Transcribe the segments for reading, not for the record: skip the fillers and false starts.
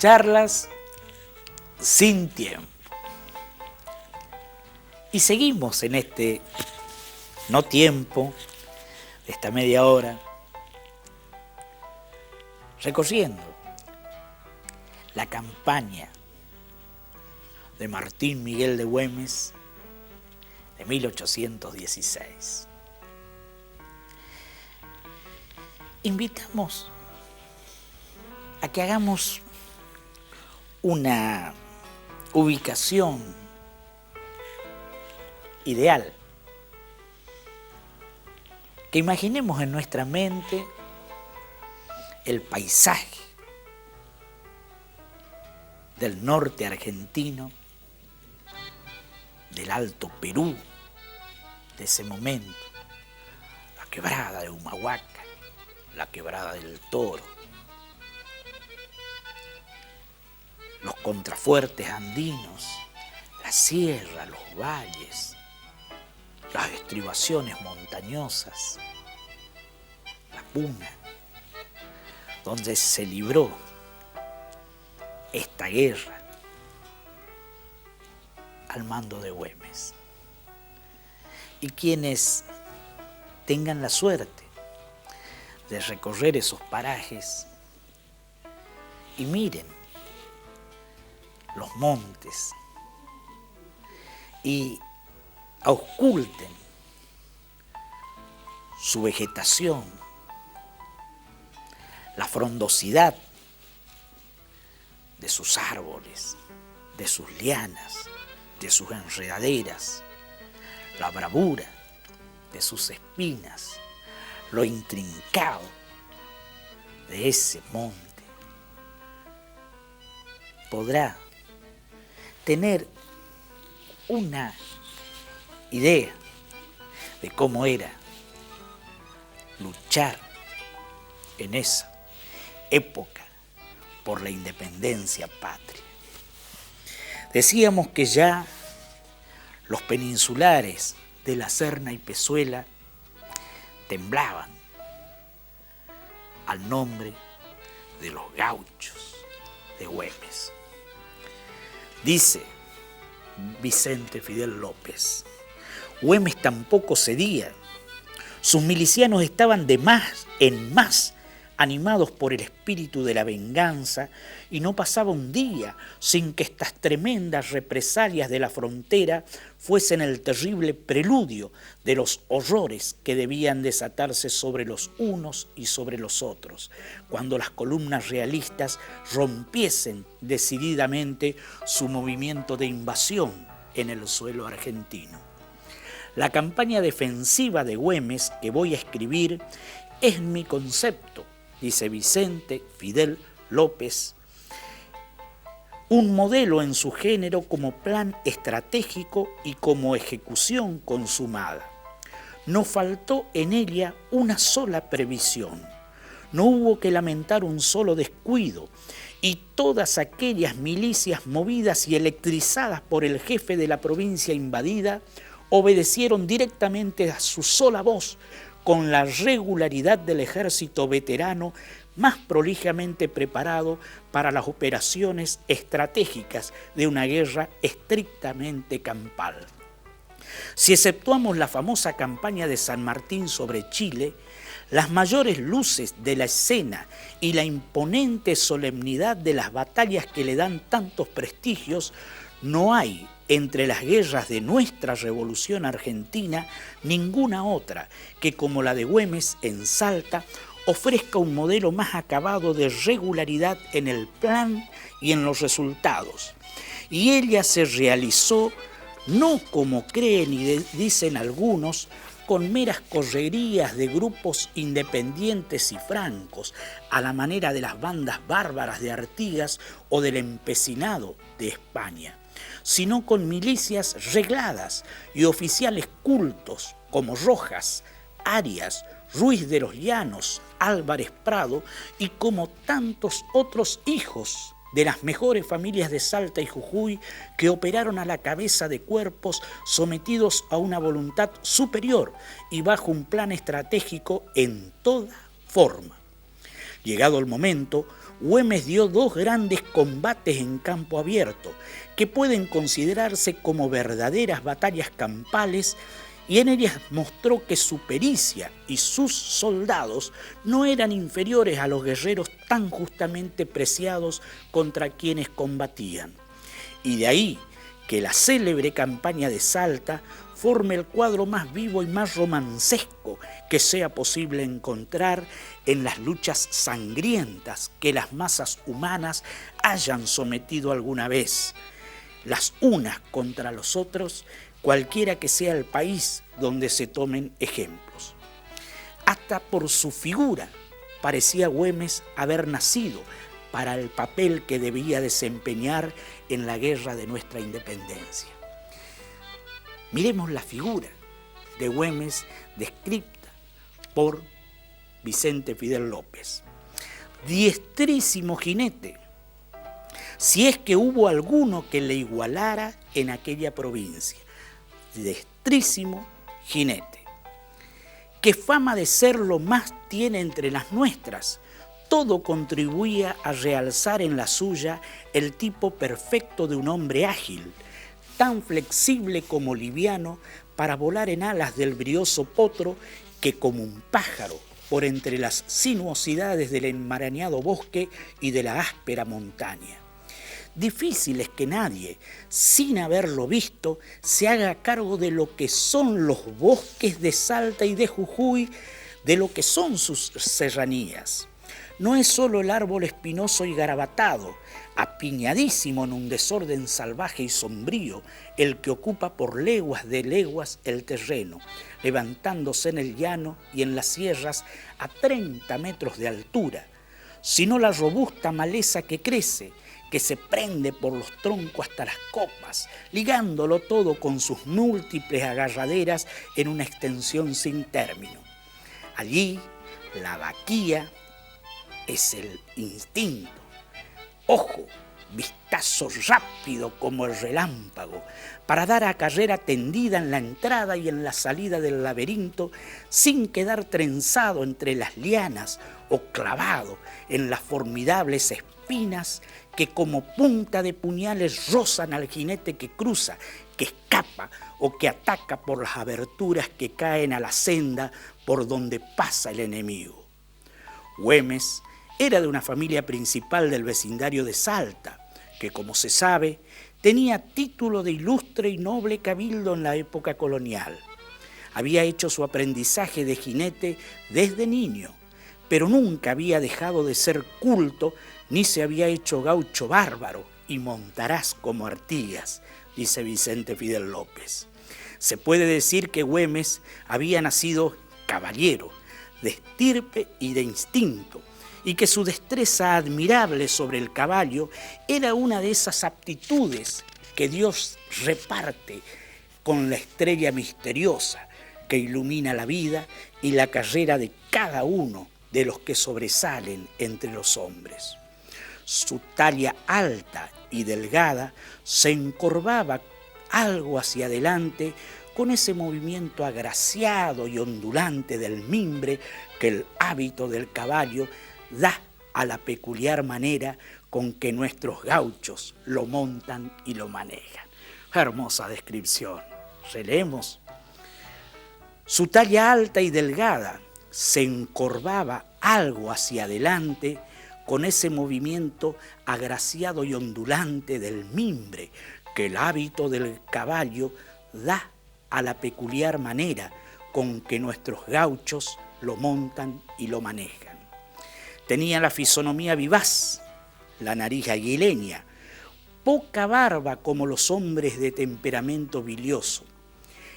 Charlas sin tiempo. Y seguimos en este no tiempo, esta media hora, recorriendo la campaña de Martín Miguel de Güemes de 1816. Invitamos a que hagamos una ubicación ideal, que imaginemos en nuestra mente el paisaje del norte argentino, del Alto Perú, de ese momento, la quebrada de Humahuaca, la quebrada del Toro, los contrafuertes andinos, la sierra, los valles, las estribaciones montañosas, la puna, donde se libró esta guerra al mando de Güemes. Y quienes tengan la suerte de recorrer esos parajes y miren los montes y ausculten su vegetación, la frondosidad de sus árboles, de sus lianas, de sus enredaderas, la bravura de sus espinas, lo intrincado de ese monte, podrá tener una idea de cómo era luchar en esa época por la independencia patria. Decíamos que ya los peninsulares de La Serna y Pezuela temblaban al nombre de los gauchos de Güemes. Dice Vicente Fidel López, Güemes tampoco cedía. Sus milicianos estaban de más en más, animados por el espíritu de la venganza, y no pasaba un día sin que estas tremendas represalias de la frontera fuesen el terrible preludio de los horrores que debían desatarse sobre los unos y sobre los otros, cuando las columnas realistas rompiesen decididamente su movimiento de invasión en el suelo argentino. La campaña defensiva de Güemes que voy a escribir es mi concepto, dice Vicente Fidel López, un modelo en su género como plan estratégico y como ejecución consumada. No faltó en ella una sola previsión, no hubo que lamentar un solo descuido, y todas aquellas milicias movidas y electrizadas por el jefe de la provincia invadida obedecieron directamente a su sola voz, con la regularidad del ejército veterano más prolijamente preparado para las operaciones estratégicas de una guerra estrictamente campal. Si exceptuamos la famosa campaña de San Martín sobre Chile, las mayores luces de la escena y la imponente solemnidad de las batallas que le dan tantos prestigios, no hay entre las guerras de nuestra Revolución Argentina ninguna otra que, como la de Güemes en Salta, ofrezca un modelo más acabado de regularidad en el plan y en los resultados. Y ella se realizó no como creen y dicen algunos, con meras correrías de grupos independientes y francos, a la manera de las bandas bárbaras de Artigas o del empecinado de España, sino con milicias regladas y oficiales cultos como Rojas, Arias, Ruiz de los Llanos, Álvarez Prado y como tantos otros hijos de las mejores familias de Salta y Jujuy que operaron a la cabeza de cuerpos sometidos a una voluntad superior y bajo un plan estratégico en toda forma. Llegado el momento, Güemes dio 2 grandes combates en campo abierto, que pueden considerarse como verdaderas batallas campales, y en ellas mostró que su pericia y sus soldados no eran inferiores a los guerreros tan justamente preciados contra quienes combatían. Y de ahí que la célebre campaña de Salta forme el cuadro más vivo y más romancesco que sea posible encontrar en las luchas sangrientas que las masas humanas hayan sometido alguna vez, las unas contra los otros, cualquiera que sea el país donde se tomen ejemplos. Hasta por su figura parecía Güemes haber nacido para el papel que debía desempeñar en la guerra de nuestra independencia. Miremos la figura de Güemes descrita por Vicente Fidel López. Diestrísimo jinete, si es que hubo alguno que le igualara en aquella provincia. Diestrísimo jinete. ¿Qué fama de serlo más tiene entre las nuestras? Todo contribuía a realzar en la suya el tipo perfecto de un hombre ágil, tan flexible como liviano para volar en alas del brioso potro que como un pájaro por entre las sinuosidades del enmarañado bosque y de la áspera montaña. Difícil es que nadie, sin haberlo visto, se haga cargo de lo que son los bosques de Salta y de Jujuy, de lo que son sus serranías. No es solo el árbol espinoso y garabatado, apiñadísimo en un desorden salvaje y sombrío, el que ocupa por leguas de leguas el terreno, levantándose en el llano y en las sierras a 30 metros de altura, sino la robusta maleza que crece, que se prende por los troncos hasta las copas, ligándolo todo con sus múltiples agarraderas en una extensión sin término. Allí, la vaquía es el instinto. Ojo, vistazo rápido como el relámpago, para dar a carrera tendida en la entrada y en la salida del laberinto, sin quedar trenzado entre las lianas o clavado en las formidables espinas que como punta de puñales rozan al jinete que cruza, que escapa o que ataca por las aberturas que caen a la senda por donde pasa el enemigo. Güemes era de una familia principal del vecindario de Salta, que, como se sabe, tenía título de ilustre y noble cabildo en la época colonial. Había hecho su aprendizaje de jinete desde niño, pero nunca había dejado de ser culto ni se había hecho gaucho bárbaro y montaraz como Artigas, dice Vicente Fidel López. Se puede decir que Güemes había nacido caballero, de estirpe y de instinto, y que su destreza admirable sobre el caballo era una de esas aptitudes que Dios reparte con la estrella misteriosa que ilumina la vida y la carrera de cada uno de los que sobresalen entre los hombres. Su talla alta y delgada se encorvaba algo hacia adelante con ese movimiento agraciado y ondulante del mimbre que el hábito del caballo da a la peculiar manera con que nuestros gauchos lo montan y lo manejan. Hermosa descripción. Releemos. Su talla alta y delgada se encorvaba algo hacia adelante con ese movimiento agraciado y ondulante del mimbre que el hábito del caballo da a la peculiar manera con que nuestros gauchos lo montan y lo manejan. Tenía la fisonomía vivaz, la nariz aguileña, poca barba como los hombres de temperamento bilioso,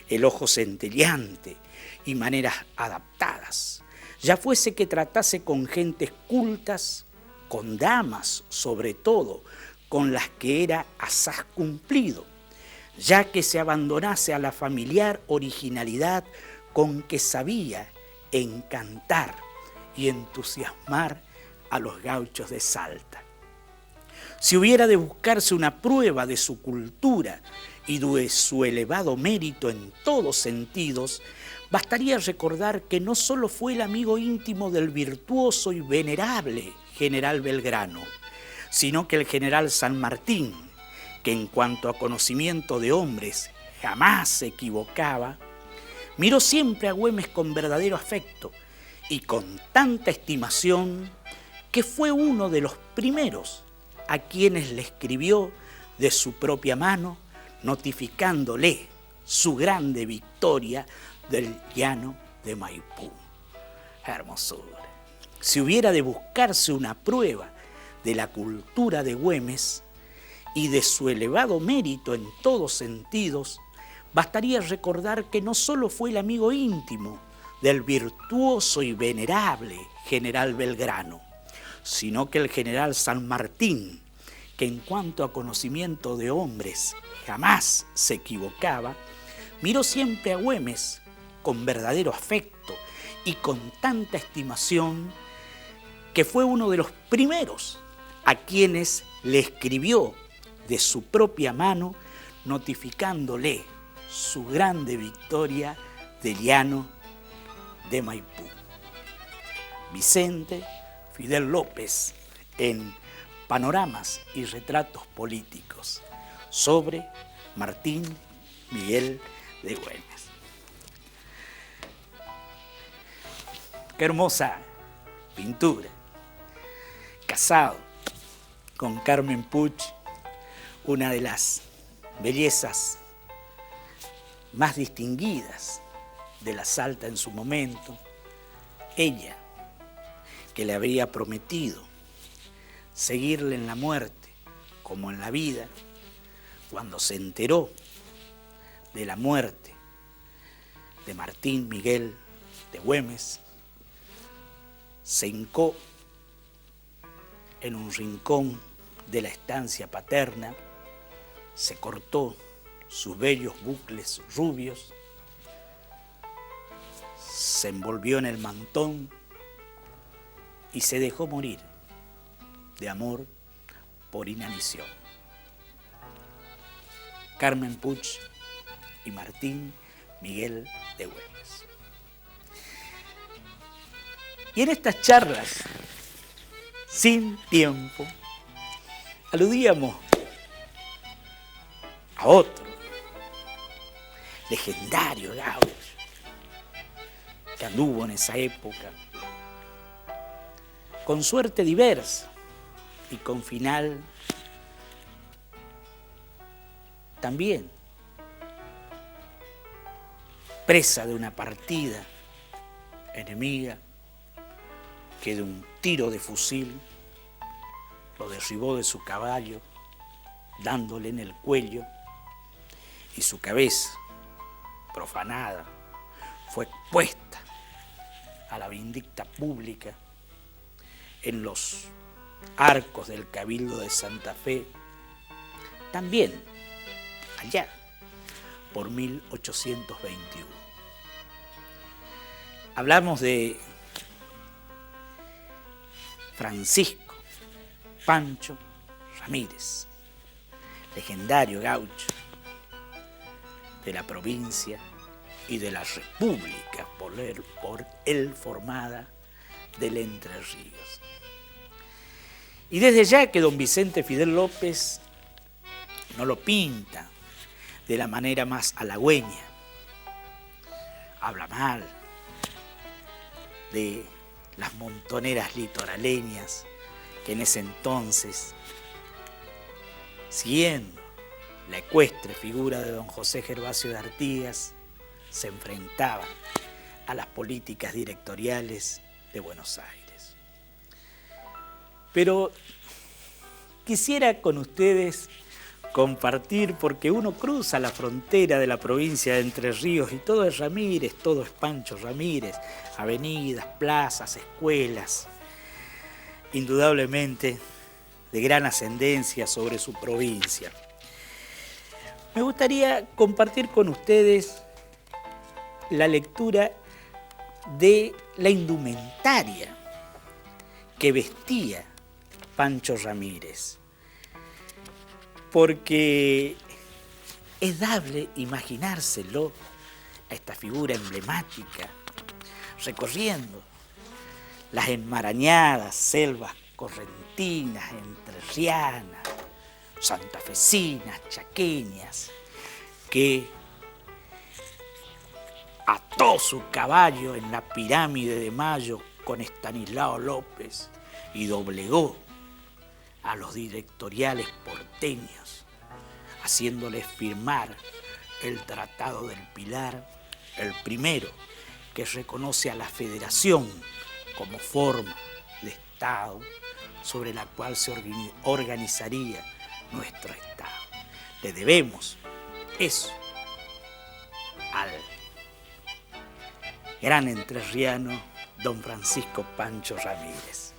el ojo centelleante y maneras adaptadas, ya fuese que tratase con gentes cultas, con damas sobre todo, con las que era asaz cumplido, ya que se abandonase a la familiar originalidad con que sabía encantar y entusiasmar a los gauchos de Salta. Si hubiera de buscarse una prueba de su cultura y de su elevado mérito en todos sentidos, bastaría recordar que no solo fue el amigo íntimo del virtuoso y venerable general Belgrano, sino que el general San Martín, que en cuanto a conocimiento de hombres jamás se equivocaba, miró siempre a Güemes con verdadero afecto y con tanta estimación que fue uno de los primeros a quienes le escribió de su propia mano, notificándole su grande victoria del llano de Maipú. Hermosura. Si hubiera de buscarse una prueba de la cultura de Güemes y de su elevado mérito en todos sentidos, bastaría recordar que no solo fue el amigo íntimo del virtuoso y venerable general Belgrano, sino que el general San Martín, que en cuanto a conocimiento de hombres jamás se equivocaba, miró siempre a Güemes con verdadero afecto y con tanta estimación que fue uno de los primeros a quienes le escribió de su propia mano, notificándole su grande victoria del llano de Maipú. Vicente Fidel López, en Panoramas y retratos políticos, sobre Martín Miguel de Güemes. Qué hermosa pintura. Casado con Carmen Puch, una de las bellezas más distinguidas de la Salta en su momento, ella, que le había prometido seguirle en la muerte como en la vida, cuando se enteró de la muerte de Martín Miguel de Güemes, se hincó en un rincón de la estancia paterna, se cortó sus bellos bucles rubios, se envolvió en el mantón y se dejó morir de amor por inanición. Carmen Puch y Martín Miguel de Güemes. Y en estas charlas, sin tiempo, aludíamos a otro legendario gaucho que anduvo en esa época, con suerte diversa y con final también presa de una partida enemiga que de un tiro de fusil lo derribó de su caballo, dándole en el cuello, y su cabeza, profanada, fue expuesta a la vindicta pública en los arcos del Cabildo de Santa Fe, también allá por 1821. Hablamos de Francisco Pancho Ramírez, legendario gaucho de la provincia y de la república por él formada del Entre Ríos. Y desde ya que don Vicente Fidel López no lo pinta de la manera más halagüeña, habla mal de las montoneras litoraleñas que en ese entonces, siguiendo la ecuestre figura de don José Gervasio de Artigas, se enfrentaban a las políticas directoriales de Buenos Aires. Pero quisiera con ustedes compartir, porque uno cruza la frontera de la provincia de Entre Ríos y todo es Ramírez, todo es Pancho Ramírez, avenidas, plazas, escuelas, indudablemente de gran ascendencia sobre su provincia. Me gustaría compartir con ustedes la lectura de la indumentaria que vestía Pancho Ramírez, porque es dable imaginárselo a esta figura emblemática recorriendo las enmarañadas selvas correntinas, entrerrianas, santafesinas, chaqueñas, que ató su caballo en la pirámide de Mayo con Estanislao López y doblegó a los directoriales porteños, haciéndoles firmar el Tratado del Pilar, el primero que reconoce a la federación como forma de Estado sobre la cual se organizaría nuestro Estado. Le debemos eso al gran entrerriano don Francisco Pancho Ramírez.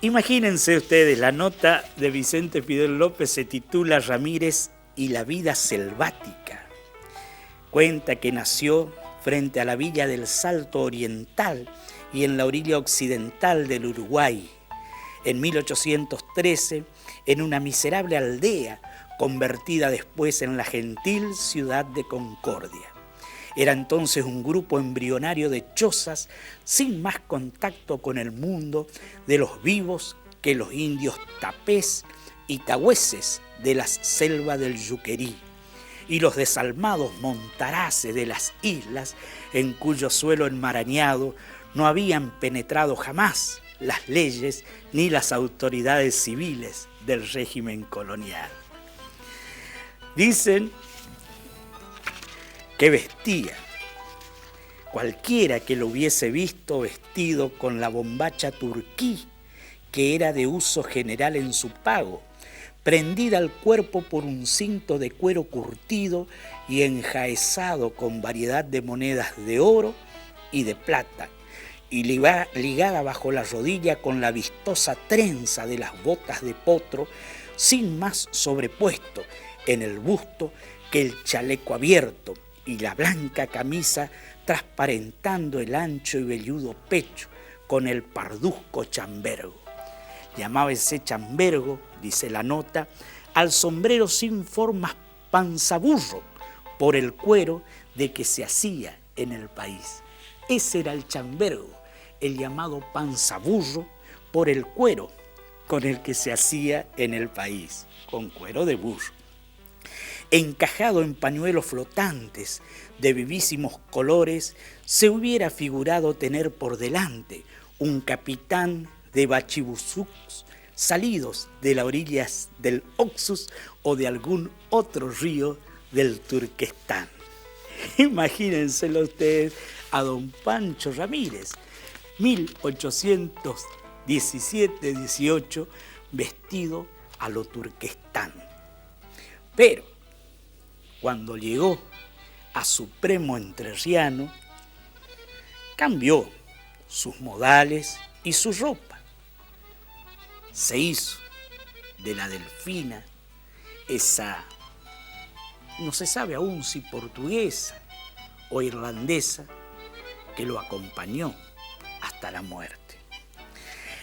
Imagínense ustedes, la nota de Vicente Fidel López se titula Ramírez y la vida selvática. Cuenta que nació frente a la villa del Salto Oriental y en la orilla occidental del Uruguay, en 1813, en una miserable aldea convertida después en la gentil ciudad de Concordia. Era entonces un grupo embrionario de chozas sin más contacto con el mundo de los vivos que los indios tapés y tahueses de las selvas del Yuquerí y los desalmados montaraces de las islas en cuyo suelo enmarañado no habían penetrado jamás las leyes ni las autoridades civiles del régimen colonial. Dicen que vestía. Cualquiera que lo hubiese visto vestido con la bombacha turquí, que era de uso general en su pago, prendida al cuerpo por un cinto de cuero curtido y enjaezado con variedad de monedas de oro y de plata, y ligada bajo la rodilla con la vistosa trenza de las botas de potro, sin más sobrepuesto en el busto que el chaleco abierto y la blanca camisa transparentando el ancho y velludo pecho con el parduzco chambergo. Llamaba ese chambergo, dice la nota, al sombrero sin formas panzaburro por el cuero de que se hacía en el país. Ese era el chambergo, el llamado panzaburro por el cuero con el que se hacía en el país, con cuero de burro. Encajado en pañuelos flotantes de vivísimos colores, se hubiera figurado tener por delante un capitán de bachibuzucs salidos de las orillas del Oxus o de algún otro río del Turquestán. Imagínenselo ustedes a don Pancho Ramírez, 1817-18, vestido a lo Turquestán. Pero cuando llegó a Supremo Entrerriano, cambió sus modales y su ropa. Se hizo de la Delfina, esa, no se sabe aún si portuguesa o irlandesa, que lo acompañó hasta la muerte.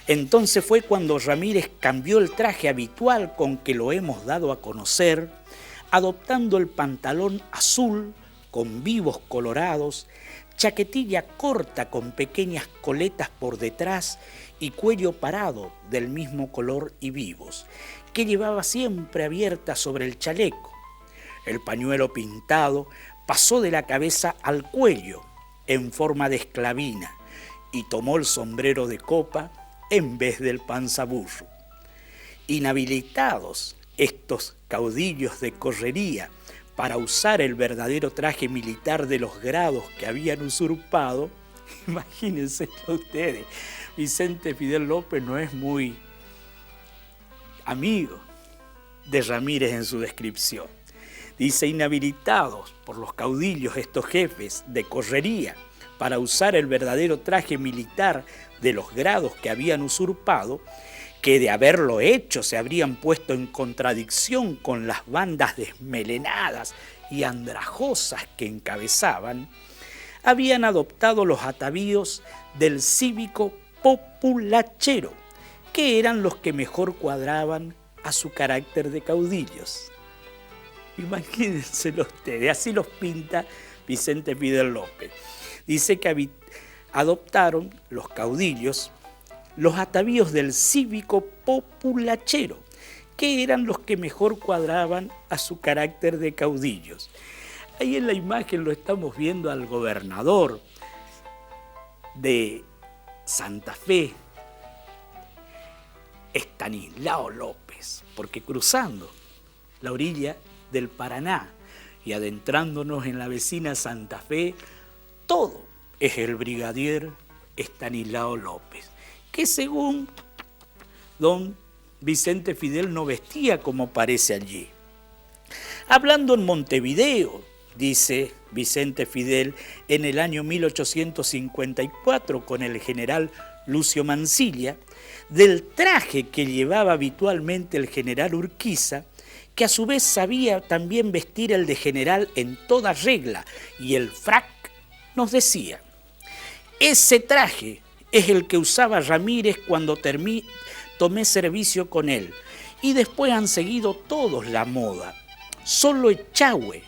Entonces fue cuando Ramírez cambió el traje habitual con que lo hemos dado a conocer, adoptando el pantalón azul con vivos colorados, chaquetilla corta con pequeñas coletas por detrás y cuello parado del mismo color y vivos, que llevaba siempre abierta sobre el chaleco. El pañuelo pintado pasó de la cabeza al cuello en forma de esclavina y tomó el sombrero de copa en vez del panzaburro. Inhabilitados estos caudillos de correría para usar el verdadero traje militar de los grados que habían usurpado, imagínense ustedes, Vicente Fidel López no es muy amigo de Ramírez en su descripción. Dice, inhabilitados por los caudillos estos jefes de correría para usar el verdadero traje militar de los grados que habían usurpado, que de haberlo hecho se habrían puesto en contradicción con las bandas desmelenadas y andrajosas que encabezaban, habían adoptado los atavíos del cívico populachero, que eran los que mejor cuadraban a su carácter de caudillos. Imagínenselo ustedes, así los pinta Vicente Fidel López. Dice que adoptaron los caudillos los atavíos del cívico populachero, que eran los que mejor cuadraban a su carácter de caudillos. Ahí en la imagen lo estamos viendo al gobernador de Santa Fe, Estanislao López, porque cruzando la orilla del Paraná y adentrándonos en la vecina Santa Fe, todo es el brigadier Estanislao López, que según don Vicente Fidel no vestía como parece allí. Hablando en Montevideo, dice Vicente Fidel en el año 1854 con el general Lucio Mansilla, del traje que llevaba habitualmente el general Urquiza, que a su vez sabía también vestir el de general en toda regla, y el frac, nos decía: ese traje es el que usaba Ramírez cuando tomé servicio con él, y después han seguido todos la moda. Solo Echagüe,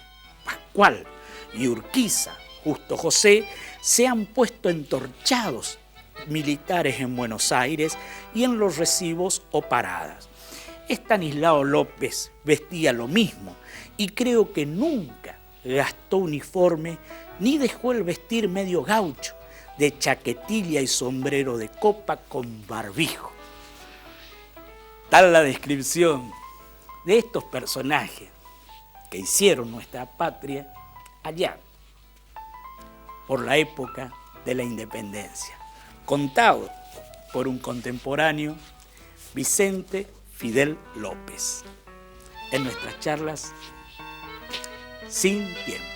Pascual y Urquiza, Justo José, se han puesto entorchados militares en Buenos Aires y en los recibos o paradas. Estanislao López vestía lo mismo y creo que nunca gastó uniforme ni dejó el vestir medio gaucho, de chaquetilla y sombrero de copa con barbijo. Tal la descripción de estos personajes que hicieron nuestra patria allá, por la época de la independencia, contado por un contemporáneo, Vicente Fidel López, en nuestras charlas Sin Tiempo.